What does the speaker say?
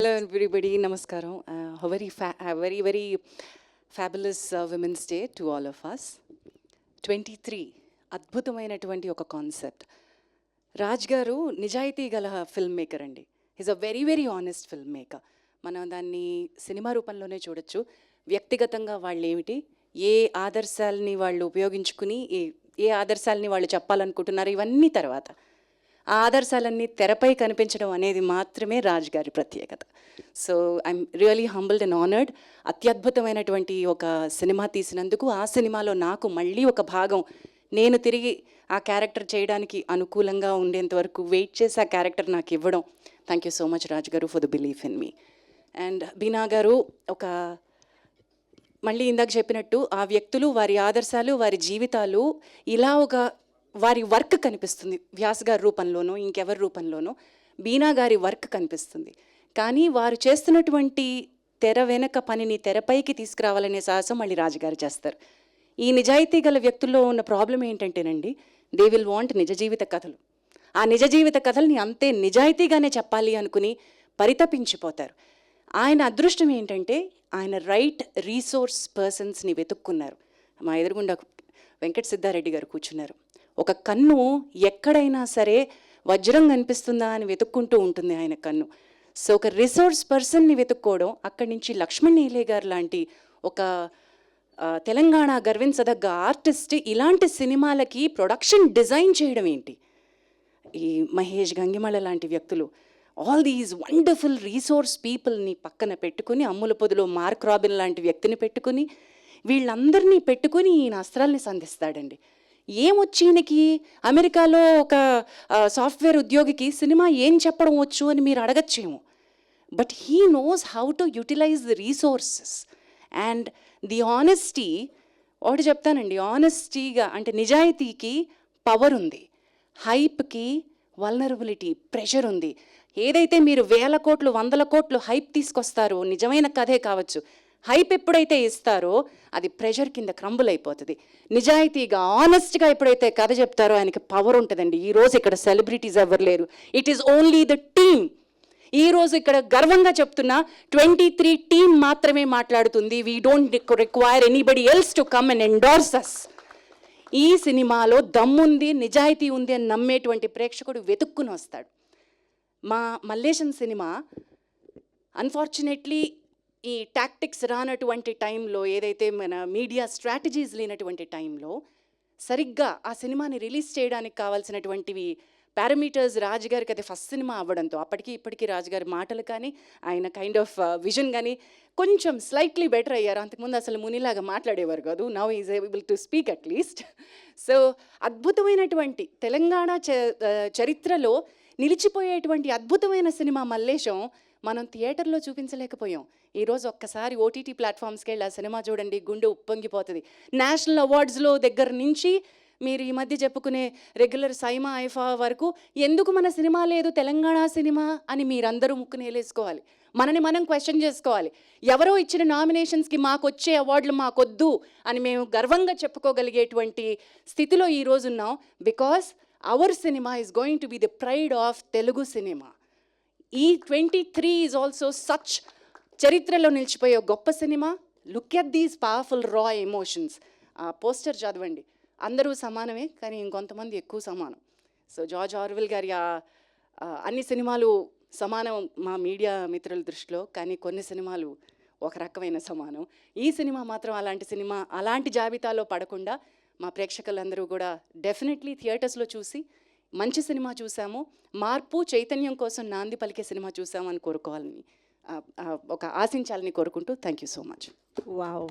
Hello everybody, namaskaram. A very fabulous Women's Day to all of us. 23 అద్భుతమైనటువంటి ఒక concept. Raj గారు నిజాయితీ గల ఫిల్మ్ మేకర్ అండి. Is a very honest film maker. మనం దాన్ని సినిమా రూపంలోనే చూడొచ్చు. వ్యక్తిగతంగా వాళ్ళు ఏమిటి, ఏ ఆదర్శాలని వాళ్ళు ఉపయోగించుకుని ఏ ఆదర్శాలని వాళ్ళు చెప్పాలనుకుంటున్నారు, ఇవన్నీ తర్వాత ఆ ఆదర్శాలన్నీ తెరపై కనిపించడం అనేది మాత్రమే రాజ్ గారి ప్రత్యేకత. So I'm really humbled and honoured. అత్యద్భుతమైనటువంటి ఒక సినిమా తీసినందుకు, ఆ సినిమాలో నాకు మళ్ళీ ఒక భాగం నేను తిరిగి ఆ క్యారెక్టర్ చేయడానికి అనుకూలంగా ఉండేంత వరకు వెయిట్ చేసి ఆ క్యారెక్టర్ నాకు ఇవ్వడం. Thank you so much Raj garu for the belief in me. And Beena garu మళ్ళీ ఇందాక చెప్పినట్టు ఆ వ్యక్తులు, వారి ఆదర్శాలు, వారి జీవితాలు ఇలా వారి వర్క్ కనిపిస్తుంది. వ్యాస్ గారి రూపంలోనో ఇంకెవరి రూపంలోనో బీనా గారి వర్క్ కనిపిస్తుంది. కానీ వారు చేస్తున్నటువంటి తెర వెనక పనిని తెరపైకి తీసుకురావాలనే సాహసం మళ్ళీ రాజుగారు చేస్తారు. ఈ నిజాయితీ గల వ్యక్తుల్లో ఉన్న ప్రాబ్లం ఏంటంటేనండి, దే విల్ వాంట్ నిజ జీవిత కథలు. ఆ నిజ జీవిత కథల్ని అంతే నిజాయితీగానే చెప్పాలి అనుకుని పరితపించిపోతారు. ఆయన అదృష్టం ఏంటంటే ఆయన రైట్ రీసోర్స్ పర్సన్స్ని వెతుక్కున్నారు. మా ఎదురుగుండా వెంకట సిద్ధారెడ్డి గారు కూర్చున్నారు. ఒక కన్ను ఎక్కడైనా సరే వజ్రం కనిపిస్తుందా అని వెతుక్కుంటూ ఉంటుంది ఆయన కన్ను. సో ఒక రిసోర్స్ పర్సన్ని వెతుక్కోవడం, అక్కడి నుంచి లక్ష్మణ్ నీలే గారు లాంటి ఒక తెలంగాణ గర్వించదగ్గ ఆర్టిస్ట్ ఇలాంటి సినిమాలకి ప్రొడక్షన్ డిజైన్ చేయడం ఏంటి, ఈ మహేష్ గంగిమళ లాంటి వ్యక్తులు, ఆల్ దీస్ వండర్ఫుల్ రీసోర్స్ పీపుల్ని పక్కన పెట్టుకుని, అమ్ముల పొదిలో మార్క్ రాబిన్ లాంటి వ్యక్తిని పెట్టుకుని, వీళ్ళందరినీ పెట్టుకుని ఈయన అస్త్రాల్ని సంధిస్తాడండి. ఏమొచ్చి ఈయనకి అమెరికాలో ఒక సాఫ్ట్వేర్ ఉద్యోగికి సినిమా ఏం చెప్పడం వచ్చు అని మీరు అడగచ్చేమో. But he knows how to utilize the resources and the honesty. ఒకటి చెప్తానండి, ఆనెస్టీగా అంటే నిజాయితీకి పవర్ ఉంది, హైప్కి వల్నరబిలిటీ, ప్రెషర్ ఉంది. ఏదైతే మీరు 1000 కోట్లు 100 కోట్లు హైప్ తీసుకొస్తారో, నిజమైన కథే కావచ్చు, హైప్ ఎప్పుడైతే ఇస్తారో అది ప్రెషర్ కింద క్రంబుల్ అయిపోతుంది. నిజాయితీగా ఆనెస్ట్గా ఎప్పుడైతే కథ చెప్తారో ఆయనకి పవర్ ఉంటుందండి. ఈరోజు ఇక్కడ సెలబ్రిటీస్ ఎవరు లేరు, it is only the team. ఈరోజు ఇక్కడ గర్వంగా చెప్తున్నా 23 టీమ్ మాత్రమే మాట్లాడుతుంది. We don't require anybody else to come and endorse us. ఈ సినిమాలో దమ్ముంది, నిజాయితీ ఉంది అని నమ్మేటువంటి ప్రేక్షకుడు వెతుక్కుని వస్తాడు. మా మల్లేశం సినిమా అన్ఫార్చునేట్లీ ఈ టాక్టిక్స్ రానటువంటి టైంలో, ఏదైతే మన మీడియా స్ట్రాటజీస్ లేనటువంటి టైంలో సరిగ్గా ఆ సినిమాని రిలీజ్ చేయడానికి కావాల్సినటువంటివి పారామీటర్స్ రాజుగారికి అది ఫస్ట్ సినిమా అవ్వడంతో, అప్పటికి ఇప్పటికీ రాజుగారి మాటలు కానీ ఆయన కైండ్ ఆఫ్ విజన్ కానీ కొంచెం స్లైట్లీ బెటర్ అయ్యారు. అంతకుముందు అసలు మునిలాగా మాట్లాడేవారు కాదు. Now is able to speak at least. So అద్భుతమైనటువంటి తెలంగాణ చరిత్రలో నిలిచిపోయేటువంటి అద్భుతమైన సినిమా మల్లేశం మనం థియేటర్లో చూపించలేకపోయాం. ఈరోజు ఒక్కసారి ఓటీటీ ప్లాట్ఫామ్స్కి వెళ్ళి ఆ సినిమా చూడండి, గుండె ఉప్పొంగిపోతుంది. నేషనల్ అవార్డ్స్లో దగ్గర నుంచి మీరు ఈ మధ్య చెప్పుకునే రెగ్యులర్ సైమా ఐఫా వరకు ఎందుకు మన సినిమా లేదు తెలంగాణ సినిమా అని మీరందరూ ముక్కునేలేసుకోవాలి. మనని మనం క్వశ్చన్ చేసుకోవాలి. ఎవరో ఇచ్చిన నామినేషన్స్కి మాకు వచ్చే అవార్డులు మాకొద్దు అని మేము గర్వంగా చెప్పుకోగలిగేటువంటి స్థితిలో ఈరోజు ఉన్నాం. Because our cinema is going to be the pride of Telugu cinema. ఈ 23 ఈజ్ ఆల్సో సచ్ చరిత్రలో నిలిచిపోయే గొప్ప cinema. Look at these powerful రా ఎమోషన్స్. ఆ పోస్టర్ చదవండి, అందరూ సమానమే కానీ ఇంకొంతమంది ఎక్కువ సమానం. సో జార్జ్ ఆర్వెల్ గారి అన్ని సినిమాలు సమానం మా మీడియా మిత్రుల దృష్టిలో, కానీ కొన్ని సినిమాలు ఒక రకమైన సమానం. ఈ సినిమా మాత్రం అలాంటి సినిమా, అలాంటి జాబితాలో పడకుండా మా ప్రేక్షకులందరూ కూడా డెఫినెట్లీ థియేటర్స్లో చూసి మంచి సినిమా చూసాము, మార్పు చైతన్యం కోసం నాంది పలికే సినిమా చూసాము అని కోరుకోవాలని, ఒక ఆశించాలని కోరుకుంటూ thank you so much. Wow.